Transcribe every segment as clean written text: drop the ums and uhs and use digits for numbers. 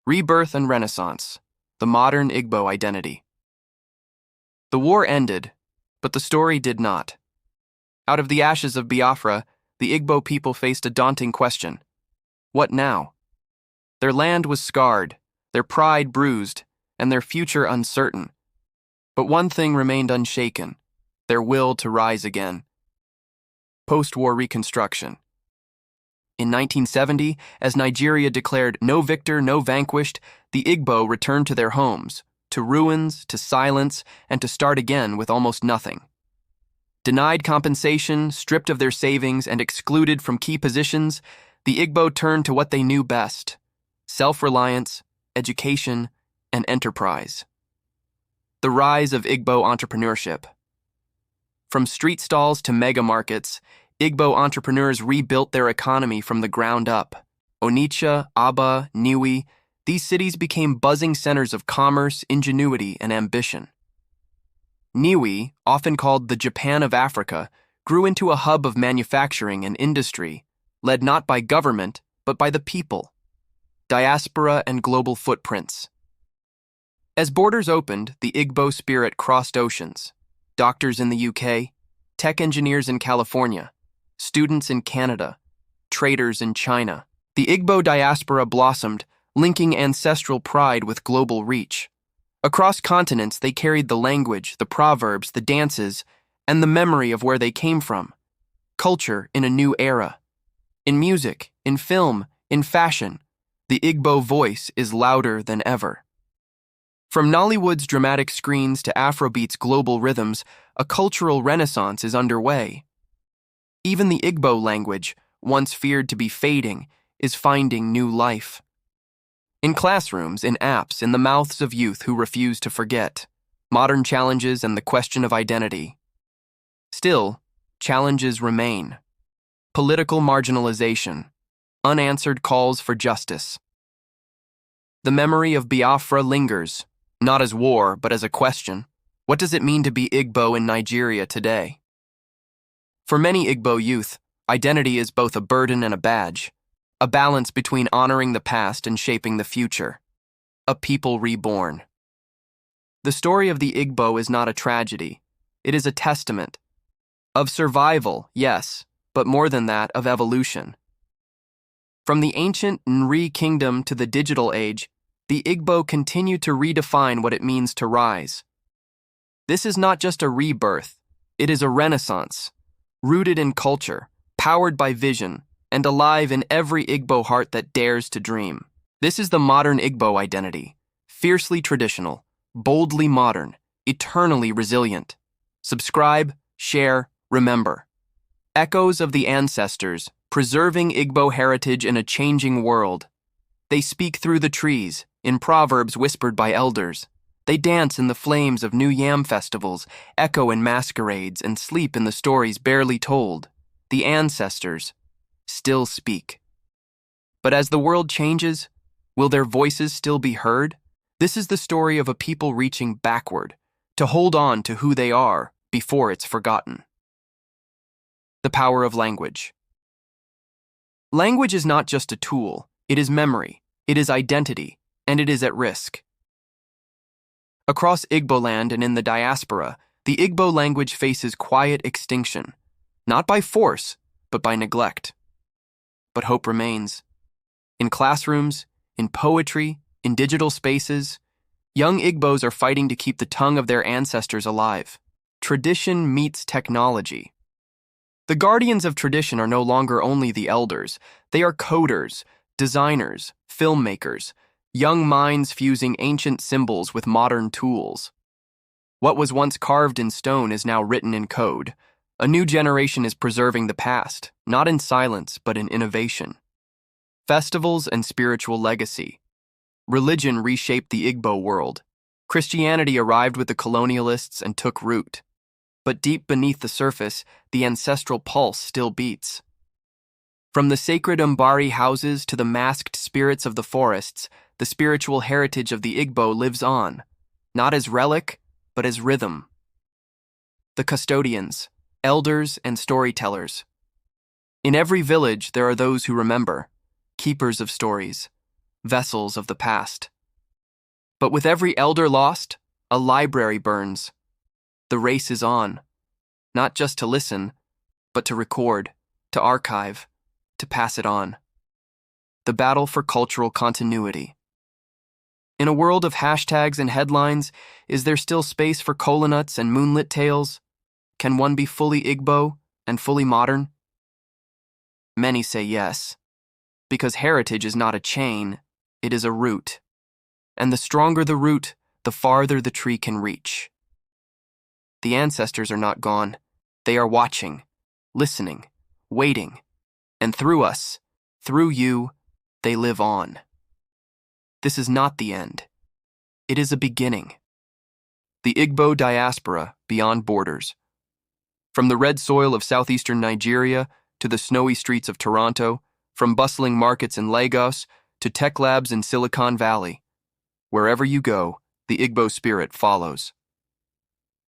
Rebirth and Renaissance, the modern Igbo identity. The war ended, but the story did not. Out of the ashes of Biafra, the Igbo people faced a daunting question. What now? Their land was scarred, their pride bruised, and their future uncertain. But one thing remained unshaken, their will to rise again. Postwar reconstruction. In 1970, as Nigeria declared no victor, no vanquished, the Igbo returned to their homes, to ruins, to silence, and to start again with almost nothing. Denied compensation, stripped of their savings, and excluded from key positions, the Igbo turned to what they knew best: self-reliance, education, and enterprise. The rise of Igbo entrepreneurship. From street stalls to mega markets, Igbo entrepreneurs rebuilt their economy from the ground up. Onitsha, Aba, Niue, these cities became buzzing centers of commerce, ingenuity, and ambition. Niue, often called the Japan of Africa, grew into a hub of manufacturing and industry, led not by government, but by the people. Diaspora and global footprints. As borders opened, the Igbo spirit crossed oceans. Doctors in the UK, tech engineers in California, students in Canada, traders in China. The Igbo diaspora blossomed, linking ancestral pride with global reach. Across continents, they carried the language, the proverbs, the dances, and the memory of where they came from. Culture in a new era. In music, in film, in fashion, the Igbo voice is louder than ever. From Nollywood's dramatic screens to Afrobeat's global rhythms, a cultural renaissance is underway. Even the Igbo language, once feared to be fading, is finding new life. In classrooms, in apps, in the mouths of youth who refuse to forget, modern challenges and the question of identity. Still, challenges remain. Political marginalization, unanswered calls for justice. The memory of Biafra lingers, not as war, but as a question. What does it mean to be Igbo in Nigeria today? For many Igbo youth, identity is both a burden and a badge, a balance between honoring the past and shaping the future. A people reborn. The story of the Igbo is not a tragedy. It is a testament. Of survival, yes, but more than that, of evolution. From the ancient Nri kingdom to the digital age, the Igbo continue to redefine what it means to rise. This is not just a rebirth, it is a renaissance, rooted in culture, powered by vision, and alive in every Igbo heart that dares to dream. This is the modern Igbo identity, fiercely traditional, boldly modern, eternally resilient. Subscribe, share, remember. Echoes of the ancestors, preserving Igbo heritage in a changing world. They speak through the trees, in proverbs whispered by elders. They dance in the flames of new yam festivals, echo in masquerades, and sleep in the stories barely told. The ancestors still speak. But as the world changes, will their voices still be heard? This is the story of a people reaching backward, to hold on to who they are before it's forgotten. The power of language. Language is not just a tool, it is memory, it is identity, and it is at risk. Across Igbo land and in the diaspora, the Igbo language faces quiet extinction, not by force, but by neglect. But hope remains. In classrooms, in poetry, in digital spaces, young Igbos are fighting to keep the tongue of their ancestors alive. Tradition meets technology. The guardians of tradition are no longer only the elders. They are coders, designers, filmmakers, young minds fusing ancient symbols with modern tools. What was once carved in stone is now written in code. A new generation is preserving the past, not in silence, but in innovation. Festivals and spiritual legacy. Religion reshaped the Igbo world. Christianity arrived with the colonialists and took root. But deep beneath the surface, the ancestral pulse still beats. From the sacred Mbari houses to the masked spirits of the forests, the spiritual heritage of the Igbo lives on, not as relic, but as rhythm. The custodians, elders, and storytellers. In every village, there are those who remember, keepers of stories, vessels of the past. But with every elder lost, a library burns. The race is on, not just to listen, but to record, to archive, to pass it on. The battle for cultural continuity. In a world of hashtags and headlines, is there still space for colonuts and moonlit tales? Can one be fully Igbo and fully modern? Many say yes, because heritage is not a chain, it is a root. And the stronger the root, the farther the tree can reach. The ancestors are not gone. They are watching, listening, waiting. And through us, through you, they live on. This is not the end. It is a beginning. The Igbo diaspora beyond borders. From the red soil of Southeastern Nigeria to the snowy streets of Toronto, from bustling markets in Lagos to tech labs in Silicon Valley. Wherever you go, the Igbo spirit follows.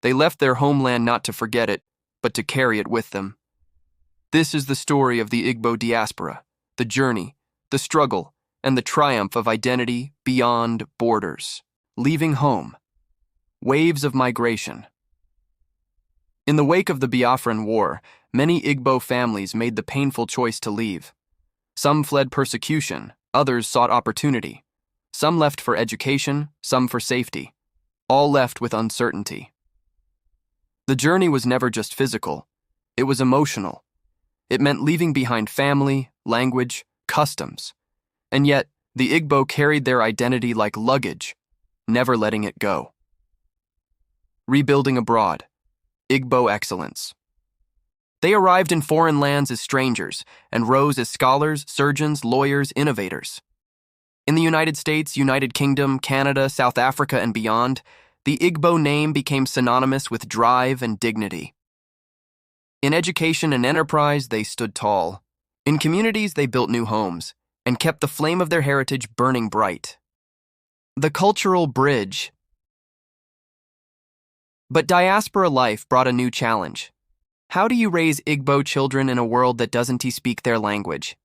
They left their homeland not to forget it, but to carry it with them. This is the story of the Igbo diaspora, the journey, the struggle, and the triumph of identity beyond borders. Leaving home. Waves of migration. In the wake of the Biafran War, many Igbo families made the painful choice to leave. Some fled persecution, others sought opportunity. Some left for education, some for safety. All left with uncertainty. The journey was never just physical. It was emotional. It meant leaving behind family, language, customs. And yet, the Igbo carried their identity like luggage, never letting it go. Rebuilding abroad. Igbo excellence. They arrived in foreign lands as strangers and rose as scholars, surgeons, lawyers, innovators. In the United States, United Kingdom, Canada, South Africa, and beyond, the Igbo name became synonymous with drive and dignity. In education and enterprise, they stood tall. In communities, they built new homes and kept the flame of their heritage burning bright. The cultural bridge. But diaspora life brought a new challenge. How do you raise Igbo children in a world that doesn't speak their language?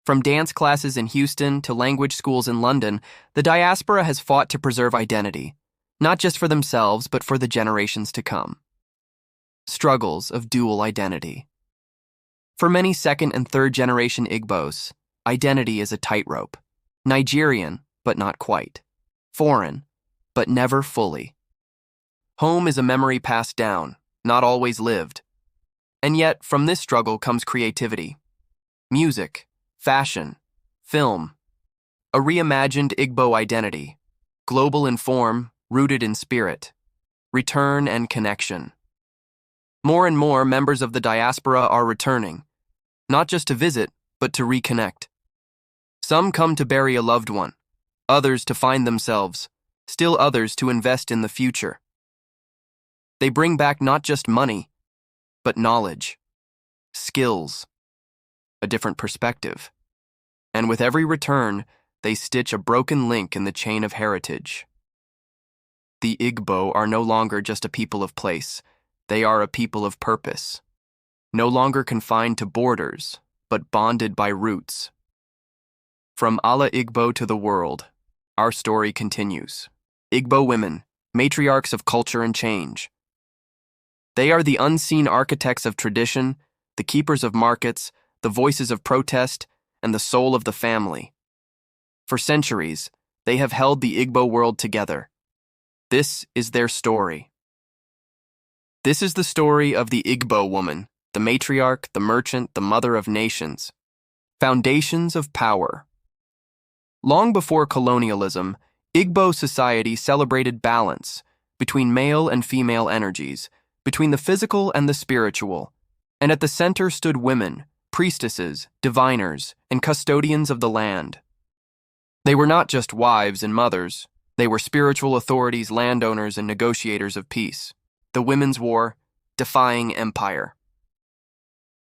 From dance classes in Houston to language schools in London, the diaspora has fought to preserve identity, not just for themselves, but for the generations to come. Struggles of dual identity. For many second and third generation Igbos, identity is a tightrope. Nigerian, but not quite. Foreign, but never fully. Home is a memory passed down, not always lived. And yet, from this struggle comes creativity. Music, fashion, film. A reimagined Igbo identity. Global in form, rooted in spirit. Return and connection. More and more members of the diaspora are returning, not just to visit, but to reconnect. Some come to bury a loved one, others to find themselves, still others to invest in the future. They bring back not just money, but knowledge, skills, a different perspective. And with every return, they stitch a broken link in the chain of heritage. The Igbo are no longer just a people of place. They are a people of purpose, no longer confined to borders, but bonded by roots. From Ala Igbo to the world, our story continues. Igbo women, matriarchs of culture and change. They are the unseen architects of tradition, the keepers of markets, the voices of protest, and the soul of the family. For centuries, they have held the Igbo world together. This is their story. This is the story of the Igbo woman, the matriarch, the merchant, the mother of nations. Foundations of power. Long before colonialism, Igbo society celebrated balance between male and female energies, between the physical and the spiritual, and at the center stood women, priestesses, diviners, and custodians of the land. They were not just wives and mothers, they were spiritual authorities, landowners, and negotiators of peace. The Women's War, defying empire.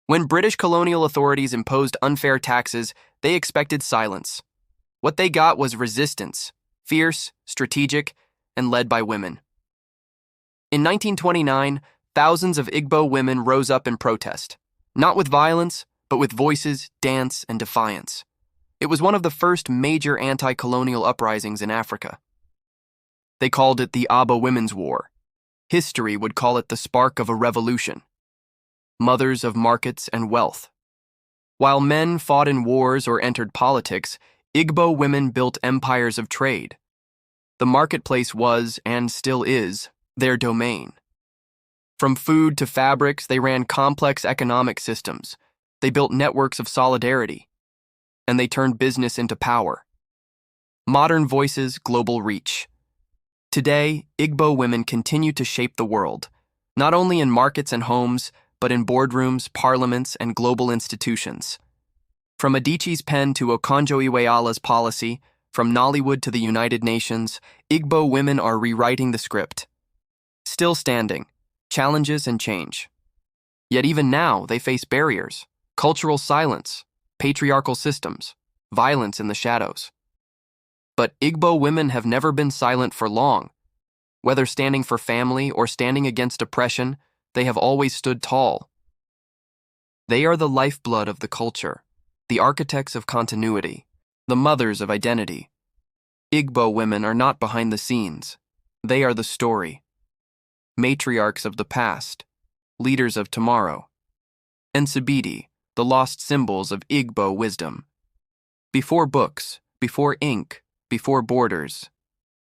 When British colonial authorities imposed unfair taxes, they expected silence. What they got was resistance, fierce, strategic, and led by women. In 1929, thousands of Igbo women rose up in protest, not with violence, but with voices, dance, and defiance. It was one of the first major anti-colonial uprisings in Africa. They called it the Aba Women's War. History would call it the spark of a revolution. Mothers of markets and wealth. While men fought in wars or entered politics, Igbo women built empires of trade. The marketplace was, and still is, their domain. From food to fabrics, they ran complex economic systems. They built networks of solidarity. And they turned business into power. Modern voices, global reach. Today, Igbo women continue to shape the world, not only in markets and homes, but in boardrooms, parliaments, and global institutions. From Adichie's pen to Okonjo-Iweala's policy, from Nollywood to the United Nations, Igbo women are rewriting the script. Still standing, challenges and change. Yet even now, they face barriers, cultural silence, patriarchal systems, violence in the shadows. But Igbo women have never been silent for long. Whether standing for family or standing against oppression, they have always stood tall. They are the lifeblood of the culture, the architects of continuity, the mothers of identity. Igbo women are not behind the scenes. They are the story. Matriarchs of the past, leaders of tomorrow. Nsibidi, the lost symbols of Igbo wisdom. Before books, before ink, before borders,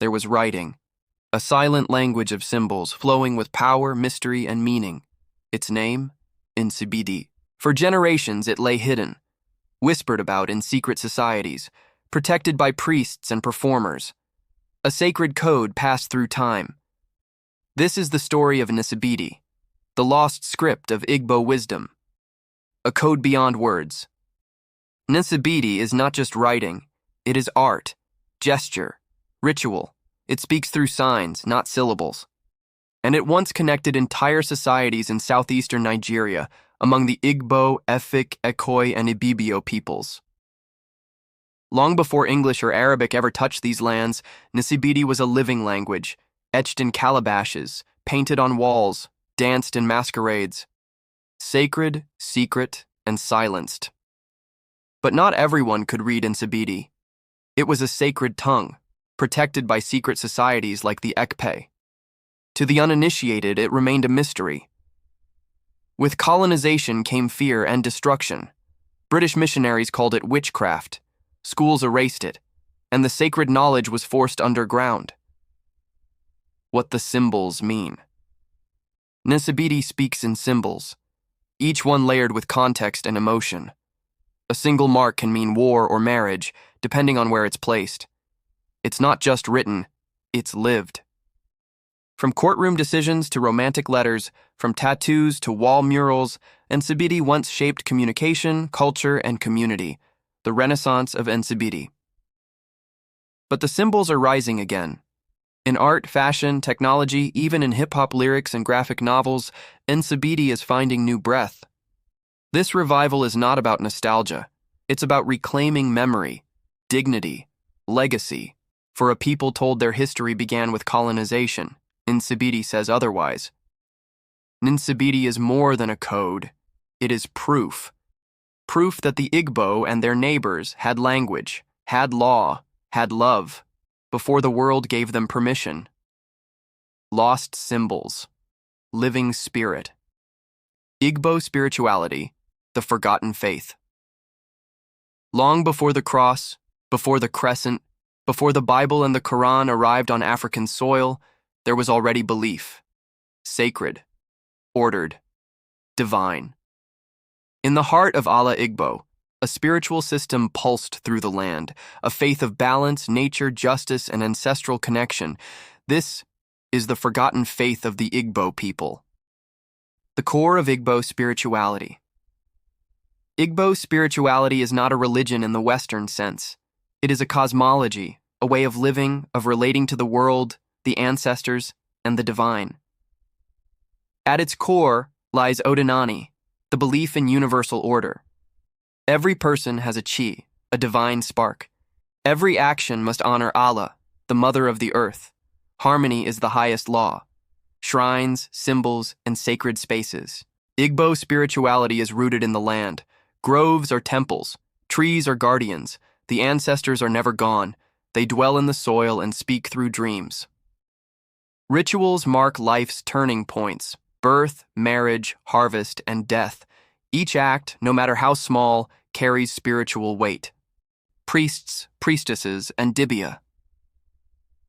there was writing, a silent language of symbols flowing with power, mystery, and meaning. Its name, Nsibidi. For generations it lay hidden, whispered about in secret societies, protected by priests and performers. A sacred code passed through time. This is the story of Nsibidi, the lost script of Igbo wisdom. A code beyond words. Nsibidi is not just writing, it is art, gesture, ritual. It speaks through signs, not syllables. And it once connected entire societies in southeastern Nigeria among the Igbo, Efik, Ekoi, and Ibibio peoples. Long before English or Arabic ever touched these lands, Nsibidi was a living language, etched in calabashes, painted on walls, danced in masquerades. Sacred, secret, and silenced. But not everyone could read Nsibidi. It was a sacred tongue, protected by secret societies like the Ekpe. To the uninitiated, it remained a mystery. With colonization came fear and destruction. British missionaries called it witchcraft. Schools erased it, and the sacred knowledge was forced underground. What the symbols mean. Nsibidi speaks in symbols, each one layered with context and emotion. A single mark can mean war or marriage, depending on where it's placed. It's not just written, it's lived. From courtroom decisions to romantic letters, from tattoos to wall murals, Nsibidi once shaped communication, culture, and community, the renaissance of Nsibidi. But the symbols are rising again. In art, fashion, technology, even in hip-hop lyrics and graphic novels, Nsibidi is finding new breath. This revival is not about nostalgia. It's about reclaiming memory, dignity, legacy, for a people told their history began with colonization. Nsibidi says otherwise. Nsibidi is more than a code. It is proof. Proof that the Igbo and their neighbors had language, had law, had love, before the world gave them permission. Lost symbols. Living spirit. Igbo spirituality, the forgotten faith. Long before the cross, before the crescent, before the Bible and the Quran arrived on African soil, there was already belief. Sacred, ordered, divine. In the heart of Ala Igbo, a spiritual system pulsed through the land, a faith of balance, nature, justice, and ancestral connection. This is the forgotten faith of the Igbo people. The core of Igbo spirituality. Igbo spirituality is not a religion in the Western sense. It is a cosmology, a way of living, of relating to the world, the ancestors, and the divine. At its core lies Odinani, the belief in universal order. Every person has a chi, a divine spark. Every action must honor Allah, the mother of the earth. Harmony is the highest law. Shrines, symbols, and sacred spaces. Igbo spirituality is rooted in the land. Groves are temples, trees are guardians, The ancestors are never gone. They dwell in the soil and speak through dreams. Rituals mark life's turning points: birth, marriage, harvest, and death. Each act, no matter how small, carries spiritual weight. Priests, priestesses, and dibia.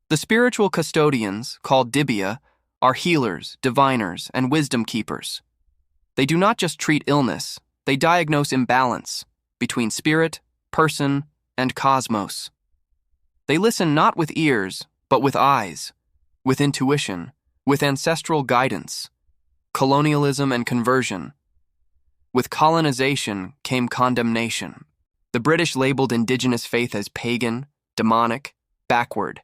The spiritual custodians, called dibia, are healers, diviners, and wisdom keepers. They do not just treat illness, they diagnose imbalance between spirit, person, and cosmos. They listen not with ears, but with eyes, with intuition, with ancestral guidance. Colonialism and conversion. With colonization came condemnation. The British labeled indigenous faith as pagan, demonic, backward.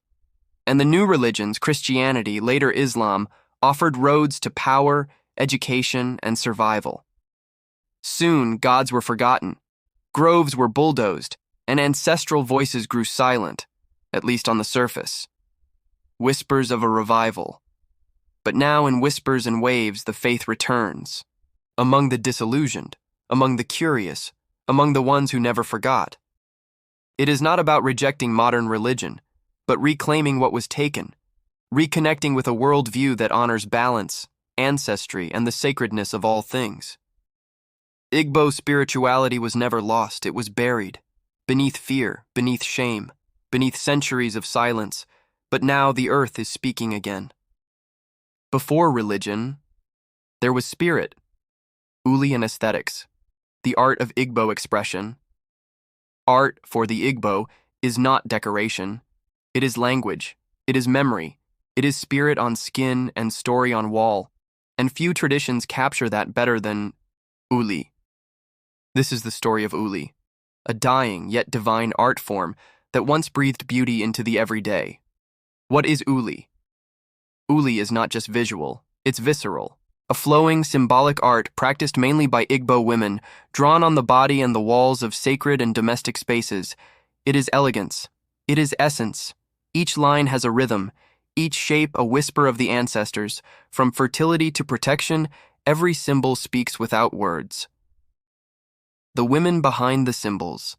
And the new religions, Christianity, later Islam, offered roads to power, education, and survival. Soon, gods were forgotten, groves were bulldozed, and ancestral voices grew silent, at least on the surface. Whispers of a revival. But now in whispers and waves the faith returns. Among the disillusioned, among the curious, among the ones who never forgot. It is not about rejecting modern religion, but reclaiming what was taken, reconnecting with a worldview that honors balance, ancestry, and the sacredness of all things. Igbo spirituality was never lost, it was buried, beneath fear, beneath shame, beneath centuries of silence, but now the earth is speaking again. Before religion, there was spirit, Uli and aesthetics, the art of Igbo expression. Art, for the Igbo, is not decoration. It is language, it is memory, it is spirit on skin and story on wall, and few traditions capture that better than Uli. This is the story of Uli, a dying yet divine art form that once breathed beauty into the everyday. What is Uli? Uli is not just visual, it's visceral. A flowing, symbolic art practiced mainly by Igbo women, drawn on the body and the walls of sacred and domestic spaces. It is elegance. It is essence. Each line has a rhythm, each shape a whisper of the ancestors. From fertility to protection, every symbol speaks without words. The women behind the symbols.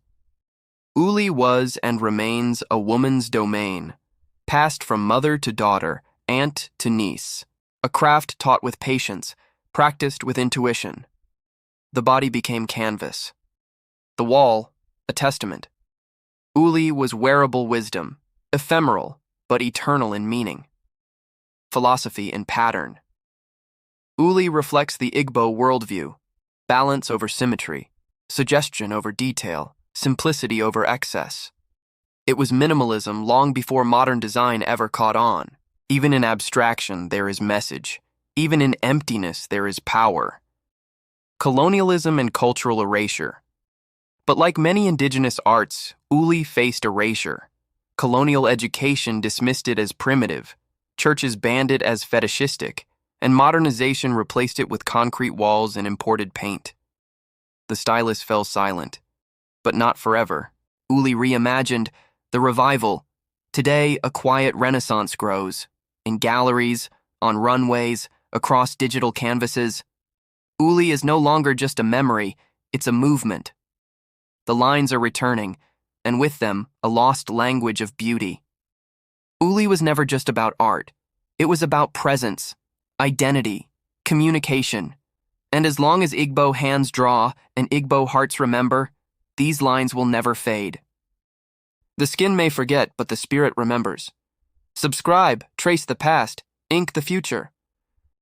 Uli was and remains a woman's domain, passed from mother to daughter, aunt to niece. A craft taught with patience, practiced with intuition. The body became canvas. The wall, a testament. Uli was wearable wisdom, ephemeral, but eternal in meaning. Philosophy in pattern. Uli reflects the Igbo worldview, balance over symmetry, suggestion over detail, simplicity over excess. It was minimalism long before modern design ever caught on. Even in abstraction, there is message. Even in emptiness, there is power. Colonialism and cultural erasure. But like many indigenous arts, Uli faced erasure. Colonial education dismissed it as primitive, churches banned it as fetishistic, and modernization replaced it with concrete walls and imported paint. The stylist fell silent, but not forever. Uli reimagined the revival. Today, a quiet renaissance grows. In galleries, on runways, across digital canvases. Uli is no longer just a memory, it's a movement. The lines are returning, and with them, a lost language of beauty. Uli was never just about art. It was about presence, identity, communication. And as long as Igbo hands draw and Igbo hearts remember, these lines will never fade. The skin may forget, but the spirit remembers. Subscribe, trace the past, ink the future.